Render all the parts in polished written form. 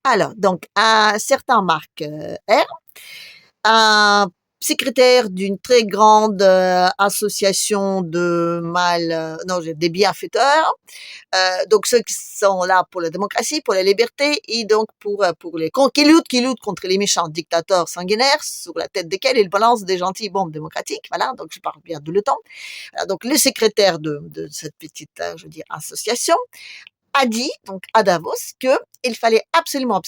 Alors, donc, un certain Marc R, un secrétaire d'une très grande association de non, des bienfaiteurs, donc ceux qui sont là pour la démocratie, pour la liberté, et donc pour qui luttent contre les méchants dictateurs sanguinaires sur la tête desquels ils balancent des gentilles bombes démocratiques. Voilà, donc je parle bien de l'OTAN. Voilà, donc le secrétaire de cette petite, je veux dire, association a dit, donc à Davos, qu'il fallait absolument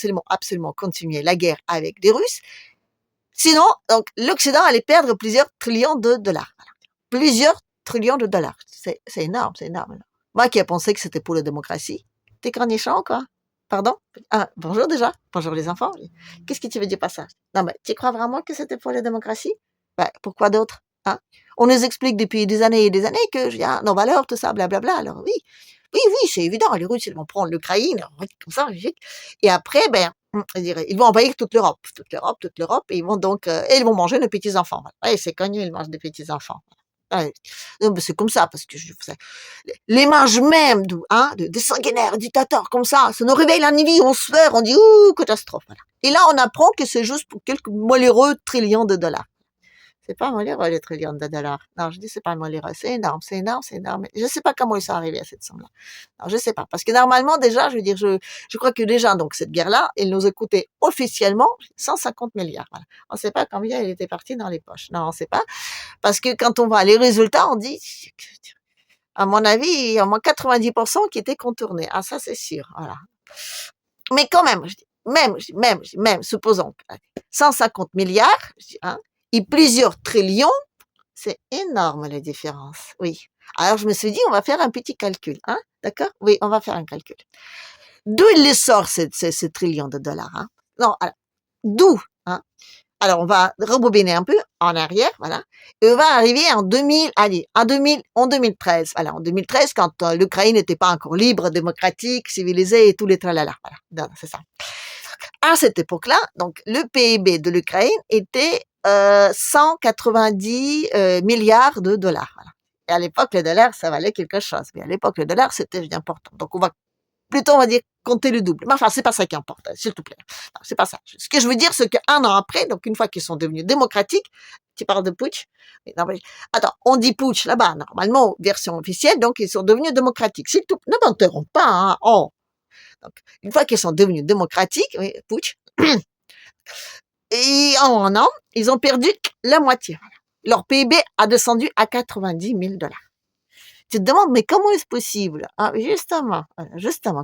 continuer la guerre avec les Russes. Sinon, donc, l'Occident allait perdre plusieurs trillions de dollars. Voilà. Plusieurs trillions de dollars. C'est énorme, c'est énorme. Moi qui ai pensé que c'était pour la démocratie. T'es cornichon, quoi. Pardon? Ah, bonjour déjà. Bonjour les enfants. Qu'est-ce que tu veux dire par ça? Non, mais tu crois vraiment que c'était pour la démocratie? Ben, pourquoi d'autre? Hein? On nous explique depuis des années et des années que, nos valeurs, tout ça, blablabla. Alors oui, oui, c'est évident. Les Russes, ils vont prendre l'Ukraine, comme ça, et après, ben, ils vont envahir toute l'Europe, et ils vont donc, et ils vont manger nos petits-enfants. Ouais, c'est connu, ils mangent des petits-enfants. Ouais. C'est comme ça, parce que l'image même des sanguinaires dictateurs comme ça nous réveille la nuit, on se fait, on dit, ouh, catastrophe. Voilà. Et là, on apprend que c'est juste pour quelques malheureux trillions de dollars. C'est pas malheureux, les trillions de dollars. Non, je dis c'est pas malheureux. C'est énorme, c'est énorme, c'est énorme. Je sais pas comment ils sont arrivés à cette somme-là. Non, je sais pas. Parce que normalement, déjà, je veux dire, je crois que déjà, donc, cette guerre-là, elle nous a coûté officiellement 150 milliards. Voilà. On sait pas combien elle était partie dans les poches. Non, on sait pas. Parce que quand on voit les résultats, on dit, à mon avis, il y a au moins 90% qui étaient contournés. Ah, ça, c'est sûr. Voilà. Mais quand même, même, supposons, 150 milliards, et plusieurs trillions, c'est énorme la différence, oui. Alors je me suis dit, on va faire un petit calcul, d'accord? Oui, on va faire un calcul. D'où il les sort ces trillions de dollars, Non, alors, d'où, Alors on va rebobiner un peu en arrière, voilà, et on va arriver en 2013, voilà, en 2013 quand l'Ukraine n'était pas encore libre, démocratique, civilisée et tous les tralala, voilà, c'est ça. À cette époque-là, donc le PIB de l'Ukraine était 190 milliards de dollars. Voilà. Et à l'époque, le dollar, ça valait quelque chose. Mais à l'époque, le dollar, c'était important. Donc, on va dire, compter le double. Mais enfin, c'est pas ça qui importe, s'il te plaît. Non, c'est pas ça. Ce que je veux dire, c'est qu'un an après, donc une fois qu'ils sont devenus démocratiques, tu parles de putsch? Non, mais, attends, on dit putsch là-bas, normalement, version officielle, donc ils sont devenus démocratiques. S'il te plaît, ne m'interromps pas, Oh. Donc, une fois qu'ils sont devenus démocratiques, oui, putsch, et en un an, ils ont perdu la moitié. Leur PIB a descendu à 90 000 dollars. Tu te demandes, mais comment est-ce possible? Justement,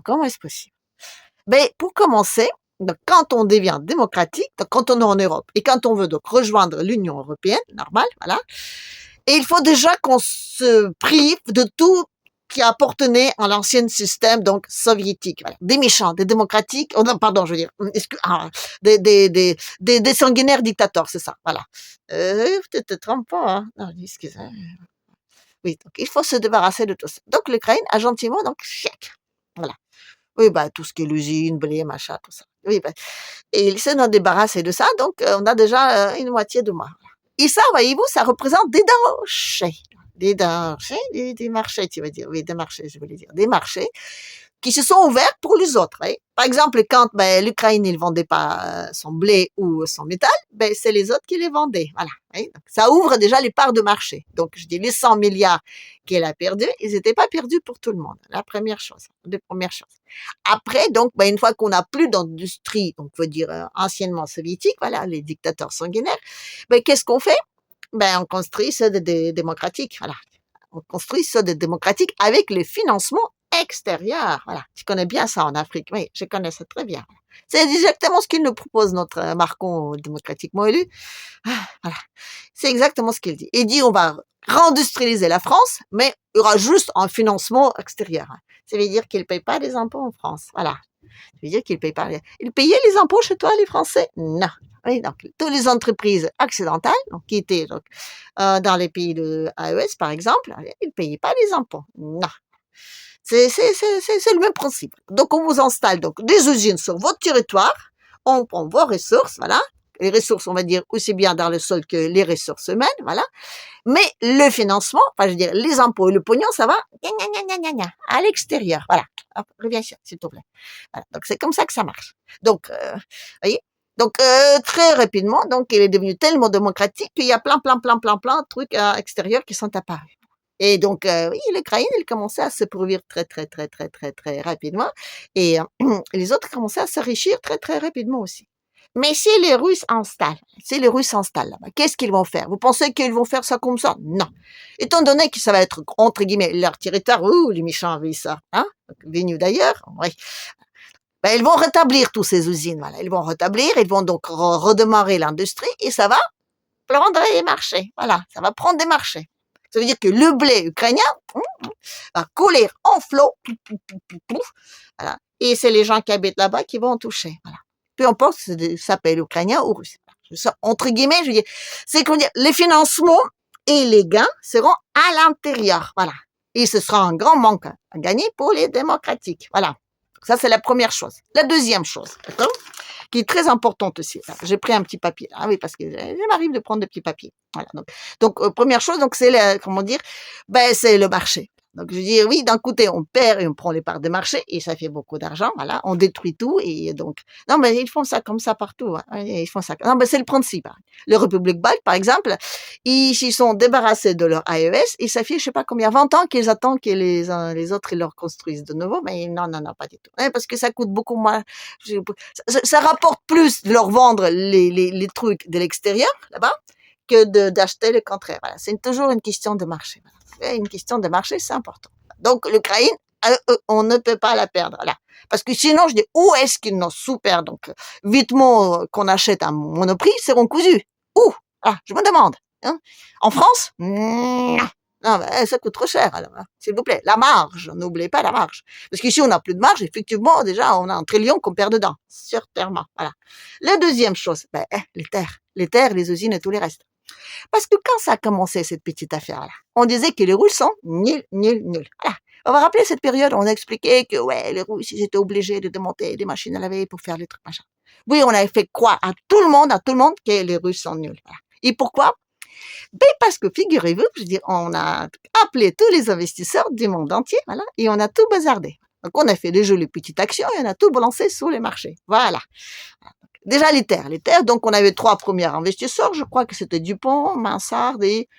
comment est-ce possible? Ben, pour commencer, donc, quand on devient démocratique, donc, quand on est en Europe et quand on veut donc rejoindre l'Union européenne, normal, voilà, et il faut déjà qu'on se prive de tout qui appartenait à l'ancien système donc soviétique, voilà. Des méchants, des démocratiques, non, pardon, je veux dire, des sanguinaires dictateurs, c'est ça, voilà. Tu te trompes pas, Non, excusez. Oui, donc il faut se débarrasser de tout ça. Donc l'Ukraine a gentiment, donc chèque, voilà. Oui, bah tout ce qui est l'usine, blé, machin, tout ça. Oui, bah, et il s'est débarrassé de ça, donc on a déjà une moitié de moi. Et ça, voyez-vous, ça représente des dangers. Des marchés, tu veux dire. Oui, des marchés, je voulais dire. Des marchés qui se sont ouverts pour les autres. Oui. Par exemple, quand l'Ukraine ne vendait pas son blé ou son métal, c'est les autres qui les vendaient. Voilà. Oui. Donc, ça ouvre déjà les parts de marché. Donc, je dis les 100 milliards qu'elle a perdus, ils n'étaient pas perdus pour tout le monde. La première chose. Après, donc, une fois qu'on n'a plus d'industrie, donc, veut dire anciennement soviétique, voilà, les dictateurs sanguinaires, qu'est-ce qu'on fait? On construit ça des démocratiques, voilà. On construit ça des démocratiques avec le financement extérieur, voilà. Tu connais bien ça en Afrique, oui, je connais ça très bien. C'est exactement ce qu'il nous propose, notre Marcon démocratiquement élu. Voilà. C'est exactement ce qu'il dit. Il dit, on va réindustrialiser la France, mais il y aura juste un financement extérieur. Ça veut dire qu'il ne paye pas les impôts en France, voilà. Ça veut dire qu'il paye pas. Ils payaient les impôts chez toi, les Français? Non. Oui, donc, toutes les entreprises occidentales, donc, qui étaient donc, dans les pays de AES, par exemple, ils ne payaient pas les impôts. Non. C'est le même principe. Donc, on vous installe donc des usines sur votre territoire, on prend vos ressources, voilà. Les ressources, on va dire, aussi bien dans le sol que les ressources humaines, voilà. Mais le financement, enfin, je veux dire, les impôts et le pognon, ça va à l'extérieur, voilà. hop, reviens ici, s'il te plaît. Voilà, donc c'est comme ça que ça marche. Donc, voyez? Donc, très rapidement, donc il est devenu tellement démocratique qu'il y a plein de trucs extérieurs qui sont apparus. Et donc, oui, l'Ukraine, elle commençait à se produire très rapidement et les autres commençaient à s'enrichir très rapidement aussi. Mais si les Russes s'installent là-bas, qu'est-ce qu'ils vont faire? Vous pensez qu'ils vont faire ça comme ça? Non. Étant donné que ça va être, entre guillemets, leur territoire, ouh, les méchants avaient ça, hein, venus d'ailleurs, oui. Ben, ils vont rétablir toutes ces usines, voilà. Ils vont rétablir, ils vont donc redémarrer l'industrie et ça va prendre les marchés. Voilà, ça va prendre des marchés. Ça veut dire que le blé ukrainien va couler en flot, voilà. Et c'est les gens qui habitent là-bas qui vont en toucher. Voilà. Peu importe si ça s'appelle ukrainien ou russe. Ça, entre guillemets, je veux dire, c'est qu'on dit les financements et les gains seront à l'intérieur. Voilà. Et ce sera un grand manque à gagner pour les démocratiques. Voilà. Ça, c'est la première chose. La deuxième chose, d'accord, qui est très importante aussi. J'ai pris un petit papier. Ah oui, parce que il m'arrive de prendre des petits papiers. Voilà. Donc première chose, donc c'est comment dire, ben c'est le marché. Donc je dis oui, d'un côté on perd et on prend les parts de marché et ça fait beaucoup d'argent. Voilà, on détruit tout et donc non mais ils font ça comme ça partout. Hein. Ils font ça. Non mais c'est le principe. Hein. Le République baltes par exemple, ils s'y sont débarrassés de leur AES et ça fait je sais pas combien 20 ans qu'ils attendent que les autres ils leur construisent de nouveau. Mais non pas du tout. Hein, parce que ça coûte beaucoup moins. Ça rapporte plus de leur vendre les trucs de l'extérieur là-bas que d'acheter le contraire. Voilà, c'est toujours une question de marché. Voilà. Une question de marché, c'est important. Donc l'Ukraine, on ne peut pas la perdre là, parce que sinon je dis où est-ce qu'ils nous sous-perdent donc vêtements qu'on achète à Monoprix seront cousus. Où? Ah, je me demande. Hein? En France? Non, ça coûte trop cher, alors, hein. S'il vous plaît. La marge, n'oubliez pas la marge. Parce qu'ici, on n'a plus de marge, effectivement, déjà, on a 1 trillion qu'on perd dedans. Certainement, voilà. La deuxième chose, les terres, les usines et tout le reste. Parce que quand ça a commencé, cette petite affaire-là, on disait que les Russes sont nuls. Voilà. On va rappeler cette période, on a expliqué que, ouais, les Russes, ils étaient obligés de démonter des machines à laver pour faire les trucs, machin. Oui, on avait fait croire à tout le monde, que les Russes sont nuls. Voilà. Et pourquoi? Ben parce que figurez-vous, je veux dire, on a appelé tous les investisseurs du monde entier, voilà, et on a tout bazardé. Donc on a fait des jolies petites actions et on a tout balancé sur les marchés. Voilà. Déjà les terres, donc on avait 3 premiers investisseurs, je crois que c'était Dupont, Mansard et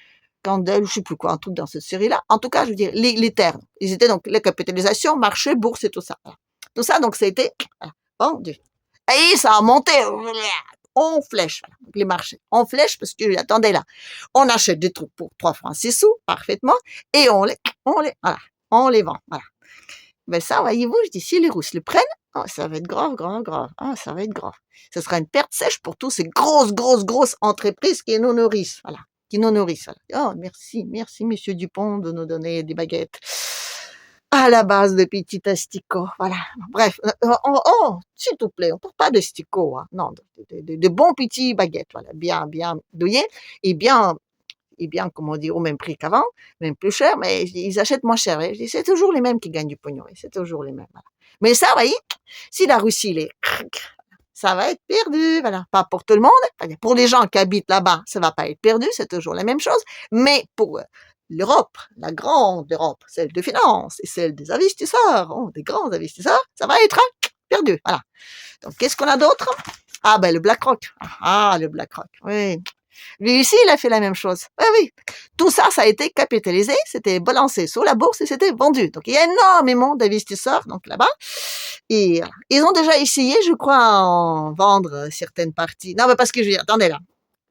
Candel, je sais plus quoi, un truc dans cette série-là. En tout cas, je veux dire, les terres, ils étaient donc les capitalisations, marché, bourse et tout ça. Voilà. Tout ça, donc ça a été vendu. Et ça a monté en flèche, voilà, les marchés. En flèche, parce que, attendez là, on achète des trucs pour 3 francs 6 sous, parfaitement, et voilà, on les vend, voilà. Ben ça, voyez-vous, je dis, si les Russes le prennent, oh, ça va être grave. Ah, ça va être grave. Ce sera une perte sèche pour tous ces grosses entreprises qui nous nourrissent, voilà, qui nous nourrissent. Voilà. Oh, merci, monsieur Dupont de nous donner des baguettes à la base de petits asticots, voilà. Bref, s'il te plaît, on ne parle pas de asticots, hein. Non, de bons petits baguettes, voilà, bien douillés et bien, comment dire, au même prix qu'avant, même plus cher, mais ils achètent moins cher. Et je dis, c'est toujours les mêmes qui gagnent du pognon, c'est toujours les mêmes. Voilà. Mais ça, vous voyez, si la Russie, ça va être perdu, voilà. Pas pour tout le monde, pour les gens qui habitent là-bas, ça va pas être perdu, c'est toujours la même chose, mais pour l'Europe, la grande Europe, celle de finance et celle des investisseurs, des grands investisseurs, ça va être perdu, voilà. Donc, qu'est-ce qu'on a d'autre? Ah, ben, le BlackRock. Ah, le BlackRock, oui. Lui ici, il a fait la même chose. Oui. Tout ça, ça a été capitalisé, c'était balancé sur la bourse et c'était vendu. Donc, il y a énormément d'investisseurs donc là-bas. Et ils ont déjà essayé, je crois, en vendre certaines parties. Non, mais parce que je veux dire, attendez là,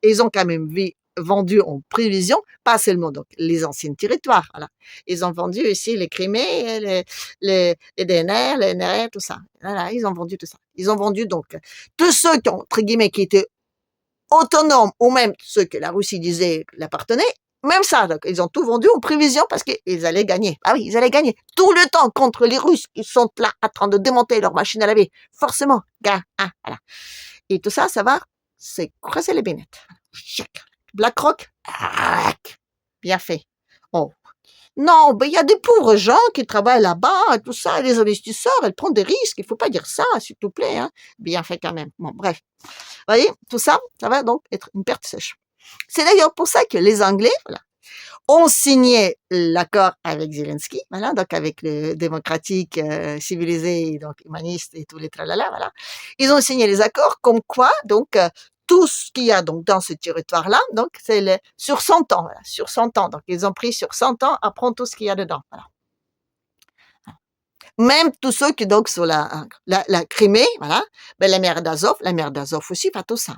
ils ont quand même vendu en prévision, pas seulement donc les anciens territoires. Voilà. Ils ont vendu aussi les Crimées, les DNR, les NR, tout ça. Voilà, ils ont vendu tout ça. Ils ont vendu donc tous ceux qui ont, entre guillemets, qui étaient autonomes ou même ceux que la Russie disait l'appartenaient, même ça, donc, ils ont tout vendu en prévision parce qu'ils allaient gagner. Ah oui, ils allaient gagner tout le temps contre les Russes qui sont là en train de démonter leur machine à laver. Forcément, voilà. Et tout ça, ça va, c'est creuser les bénettes. BlackRock, bien fait. Oh. Non, ben il y a des pauvres gens qui travaillent là-bas, tout ça, et les investisseurs, elles prennent des risques. Il faut pas dire ça, s'il te plaît. Hein. Bien fait quand même. Bon, bref. Vous voyez, tout ça, ça va donc être une perte sèche. C'est d'ailleurs pour ça que les Anglais, voilà, ont signé l'accord avec Zelensky, voilà, donc avec le démocratique, civilisé, donc humaniste et tous les tralala, voilà. Ils ont signé les accords comme quoi, donc, tout ce qu'il y a donc dans ce territoire-là, donc c'est sur 100 ans, voilà, sur 100 ans. Donc ils ont pris sur 100 ans à prendre tout ce qu'il y a dedans, voilà. Même tous ceux qui donc sur la Crimée, voilà, ben la mer d'Azov aussi, pas tout ça.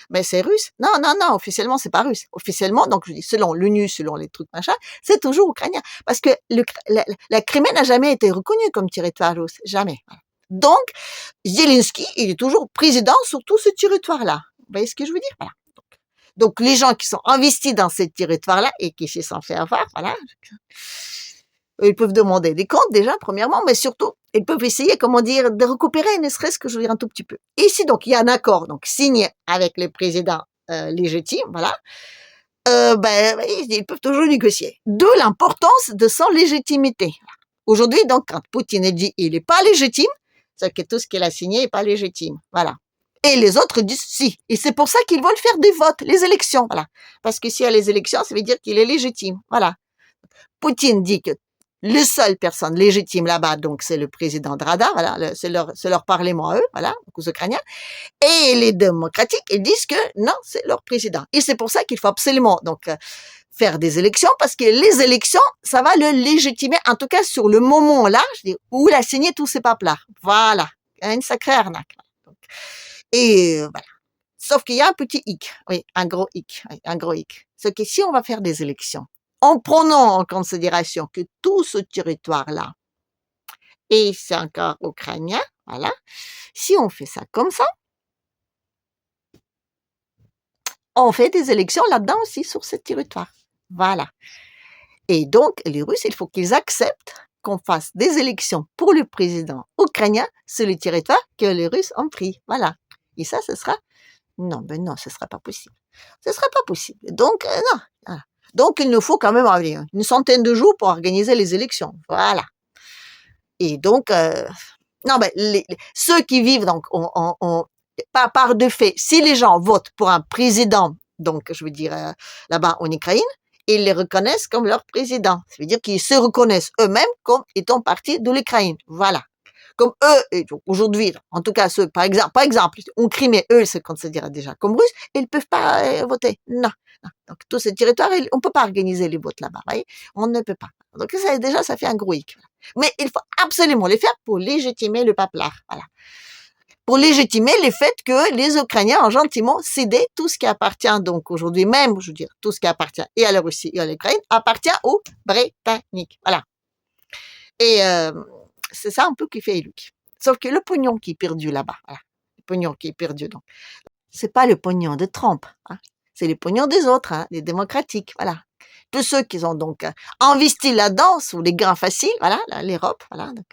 Mais c'est russe. Non, non, non, officiellement, c'est pas russe. Officiellement, donc je dis, selon l'ONU, selon les trucs machin, c'est toujours ukrainien. Parce que la Crimée n'a jamais été reconnue comme territoire russe. Jamais. Voilà. Donc, Zelensky, il est toujours président sur tout ce territoire-là. Vous voyez ce que je veux dire? Voilà. Donc, les gens qui sont investis dans ce territoire-là et qui s'y sont fait avoir, voilà, ils peuvent demander des comptes déjà, premièrement, mais surtout, ils peuvent essayer, comment dire, de récupérer, ne serait-ce que, je veux dire, un tout petit peu. Ici, donc, il y a un accord, donc, signé avec le président légitime, voilà. Ben, ils peuvent toujours négocier. D'où l'importance de son légitimité. Aujourd'hui, donc, quand Poutine dit il n'est pas légitime, c'est que tout ce qu'il a signé n'est pas légitime. Voilà. Et les autres disent si. Et c'est pour ça qu'ils veulent faire des votes, les élections. Voilà. Parce que s'il y a les élections, ça veut dire qu'il est légitime. Voilà. Poutine dit que les seules personnes légitimes là-bas, donc c'est le président de Rada, voilà, c'est leur parlement à eux, voilà, aux Ukrainiens, et les démocratiques, ils disent que non, c'est leur président. Et c'est pour ça qu'il faut absolument donc faire des élections, parce que les élections, ça va le légitimer, en tout cas sur le moment là, je dis, où il a signé tous ces papes-là. Voilà, une sacrée arnaque. Donc, et voilà. Sauf qu'il y a un petit hic, oui, un gros hic, oui, un gros hic. C'est que si on va faire des élections, en prenant en considération que tout ce territoire-là, et c'est encore ukrainien, voilà, si on fait ça comme ça, on fait des élections là-dedans aussi sur ce territoire. Voilà. Et donc, les Russes, il faut qu'ils acceptent qu'on fasse des élections pour le président ukrainien sur le territoire que les Russes ont pris. Voilà. Et ça, ce sera... Non, ben non, ce ne sera pas possible. Ce ne sera pas possible. Donc, non. Voilà. Donc, il nous faut quand même une centaine de jours pour organiser les élections. Voilà. Et donc, non, ben, ceux qui vivent donc par de fait, si les gens votent pour un président, donc je veux dire là-bas en Ukraine, ils les reconnaissent comme leur président. Ça veut dire qu'ils se reconnaissent eux-mêmes comme étant partie de l'Ukraine. Voilà. Comme eux, aujourd'hui, en tout cas ceux, par exemple, en Crimée, eux, ils se considèrent déjà comme russes, et ils ne peuvent pas voter. Non, non. Donc, tout ce territoire, on ne peut pas organiser les votes là-bas, voyez. On ne peut pas. Donc, déjà, ça fait un gros hic. Mais il faut absolument les faire pour légitimer le paplard. Voilà. Pour légitimer le fait que les Ukrainiens ont gentiment cédé tout ce qui appartient, donc aujourd'hui même, je veux dire, tout ce qui appartient et à la Russie et à l'Ukraine, appartient aux Britanniques. Voilà. Et c'est ça un peu qui fait Luc. Sauf que le pognon qui est perdu là-bas, voilà, le pognon qui est perdu, donc, c'est pas le pognon de Trump, hein, c'est le pognon des autres, hein, des démocratiques, voilà. Tous ceux qui ont donc investi là-dedans sous les gains faciles, voilà, l'Europe, voilà, donc,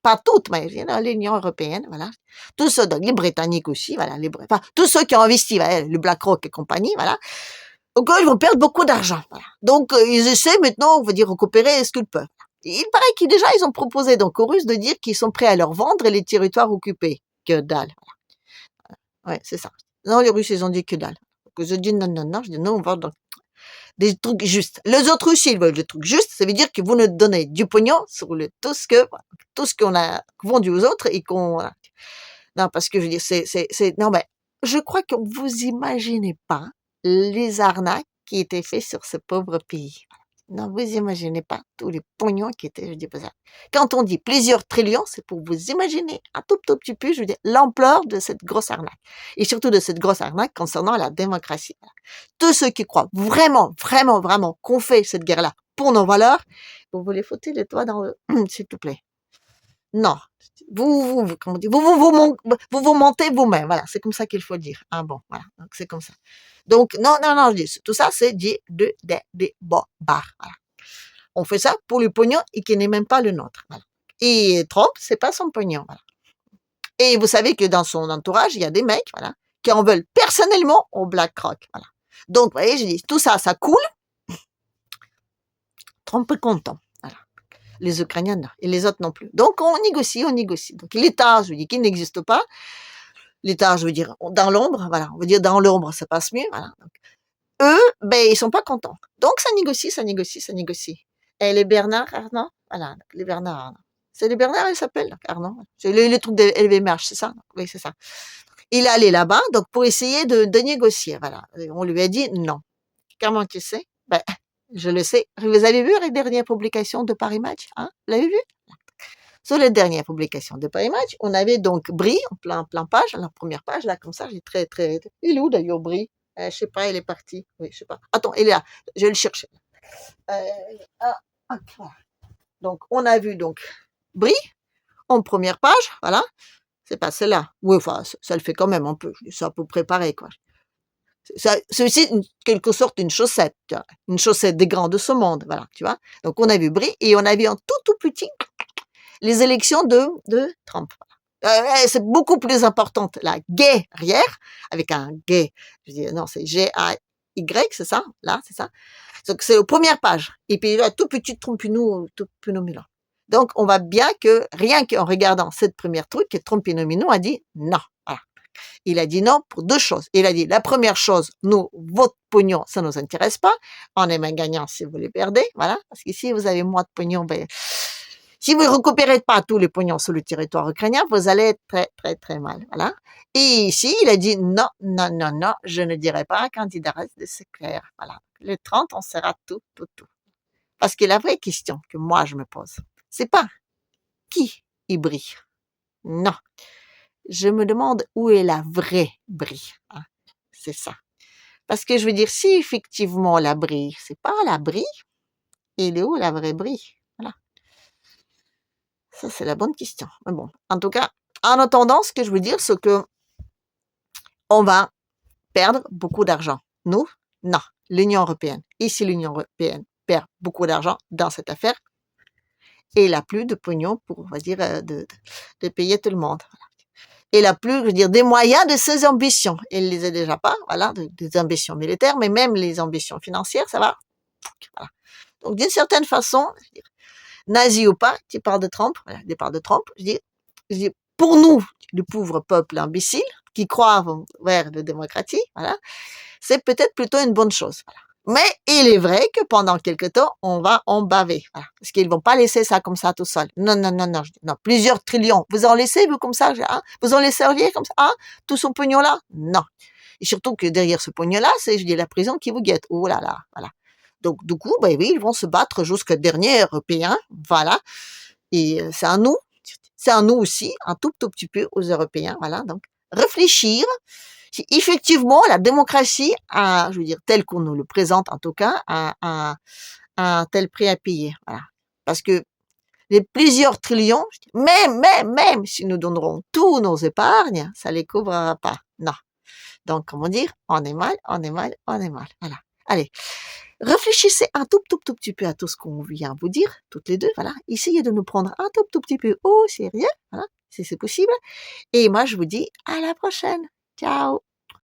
pas toutes, mais l'Union européenne, voilà. Tous ceux, donc les Britanniques aussi, voilà, enfin, tous ceux qui ont investi, voilà, le BlackRock et compagnie, voilà. Donc, ils vont perdre beaucoup d'argent, voilà. Donc, ils essaient maintenant, on va dire, récupérer ce qu'ils peuvent. Il paraît qu'ils déjà, ils ont proposé donc aux Russes de dire qu'ils sont prêts à leur vendre les territoires occupés. Que dalle. Voilà. Ouais, c'est ça. Non, les Russes, ils ont dit que dalle. Donc, je dis non, non, non. Je dis non, on va donc des trucs justes. Les autres aussi, ils veulent des trucs justes. Ça veut dire que vous nous donnez du pognon sur tout ce qu'on a vendu aux autres et qu'on, voilà. Non, parce que je veux dire, non, mais je crois que vous imaginez pas les arnaques qui étaient faites sur ce pauvre pays. Non, vous imaginez pas tous les pognons qui étaient, je dis pas ça. Quand on dit plusieurs trillions, c'est pour vous imaginer un tout petit peu, je veux dire, l'ampleur de cette grosse arnaque. Et surtout de cette grosse arnaque concernant la démocratie. Tous ceux qui croient vraiment, vraiment, vraiment qu'on fait cette guerre-là pour nos valeurs, vous les foutez les doigts dans le... s'il te plaît. Non. Comment dire, vous mentez vous-même. Voilà, c'est comme ça qu'il faut le dire. Ah bon, voilà. Donc, c'est comme ça. Donc, non, non, non, je dis, tout ça, c'est dit des bobards. Voilà. On fait ça pour le pognon et qui n'est même pas le nôtre. Voilà. Et Trump, c'est pas son pognon. Voilà. Et vous savez que dans son entourage, il y a des mecs, voilà, qui en veulent personnellement au BlackRock. Voilà. Donc, vous voyez, je dis, tout ça, ça coule. Trump est content. Les Ukrainiens, non. Et les autres non plus. Donc, on négocie. Donc, l'État, je veux dire, qui n'existe pas. L'État, je veux dire, dans l'ombre, voilà. On veut dire, dans l'ombre, ça passe mieux, voilà. Donc, eux, ben, ils sont pas contents. Donc ça négocie, ça négocie, ça négocie. Et les Bernard Arnault, voilà, les Bernard Arnault. C'est les Bernard, ils s'appellent, Arnault. C'est le truc de LVMH, c'est ça? Oui, c'est ça. Il est allé là-bas, donc pour essayer de négocier, voilà. Et on lui a dit non. Comment tu sais? Ben, je le sais. Vous avez vu les dernières publications de Paris Match, hein? Vous l'avez vu? Sur les dernières publications de Paris Match, on avait donc Brie en plein page, la première page, là, comme ça, j'ai très. Il est où d'ailleurs, Brie? Je sais pas, il est parti. Oui, je sais pas. Attends, il est là. Je vais le chercher. Euh, ah, voilà. Donc, on a vu donc Brie en première page, voilà. C'est pas celle-là. Oui, enfin, ça le fait quand même un peu. C'est à peu près pareil, quoi. C'est aussi quelque sorte une chaussette, tu vois. Une chaussette des grands de ce monde, voilà, tu vois. Donc, on a vu Brie et on a vu en tout petit les élections de Trump. C'est beaucoup plus importante, la guerrière, avec un gay, je dis, non, c'est G-A-Y, c'est ça, là, c'est ça. Donc, c'est aux premières pages. Et puis, là, tout petit Trompinou Milan. Donc, on voit bien que, rien qu'en regardant cette première truc, Trompinou Milan a dit non. Voilà. Il a dit non pour deux choses. Il a dit, la première chose, nous, votre pognon, ça nous intéresse pas. On est un gagnant si vous les perdez. Voilà. Parce que si vous avez moins de pognon, ben, si vous ne récupérez pas tous les pognons sur le territoire ukrainien, vous allez être très mal. Voilà. Et ici, il a dit non, je ne dirai pas un candidat de c'est clair. Voilà. Le 30, on sera tout. Parce que la vraie question que moi je me pose, c'est pas qui y brille. Non. Je me demande où est la vraie Brie. Hein. C'est ça. Parce que je veux dire, si effectivement la Brie, c'est pas la Brie, il est où la vraie Brie? Voilà. Ça, c'est la bonne question. Mais bon, en tout cas, en attendant, ce que je veux dire, c'est que on va perdre beaucoup d'argent. Nous, non. L'Union européenne. Ici, l'Union européenne perd beaucoup d'argent dans cette affaire et il n'a plus de pognon pour, on va dire, de payer tout le monde. Et il n'a plus, je veux dire, des moyens de ses ambitions. Il les a déjà pas, voilà, des ambitions militaires, mais même les ambitions financières, ça va. Voilà. Donc, d'une certaine façon, je veux dire, nazi ou pas, tu parles de Trump, voilà, je parle de Trump, je dis, pour nous, le pauvre peuple imbécile, qui croit vers la démocratie, voilà, c'est peut-être plutôt une bonne chose. Voilà. Mais il est vrai que pendant quelque temps, on va en baver. Voilà. Parce qu'ils vont pas laisser ça comme ça tout seul. Non. Non. Plusieurs trillions. Vous en laissez, vous, comme ça, hein? Vous en laissez servir comme ça, hein? Tout son pognon-là? Non. Et surtout que derrière ce pognon-là, c'est, je dis, la prison qui vous guette. Oh là là, voilà. Donc, du coup, ben oui, ils vont se battre jusqu'au dernier Européen. Voilà. Et c'est à nous. C'est à nous aussi, un tout petit peu aux Européens. Voilà. Donc, réfléchir. Si effectivement la démocratie a, je veux dire, telle qu'on nous le présente en tout cas, a un tel prix à payer. Voilà. Parce que les plusieurs trillions, même si nous donnerons tous nos épargnes, ça les couvrira pas. Non. Donc, comment dire, on est mal. Voilà. Allez, réfléchissez un tout petit peu à tout ce qu'on vient vous dire, toutes les deux. Voilà. Essayez de nous prendre un tout petit peu au sérieux. Voilà. Si c'est possible. Et moi, je vous dis à la prochaine. Ciao.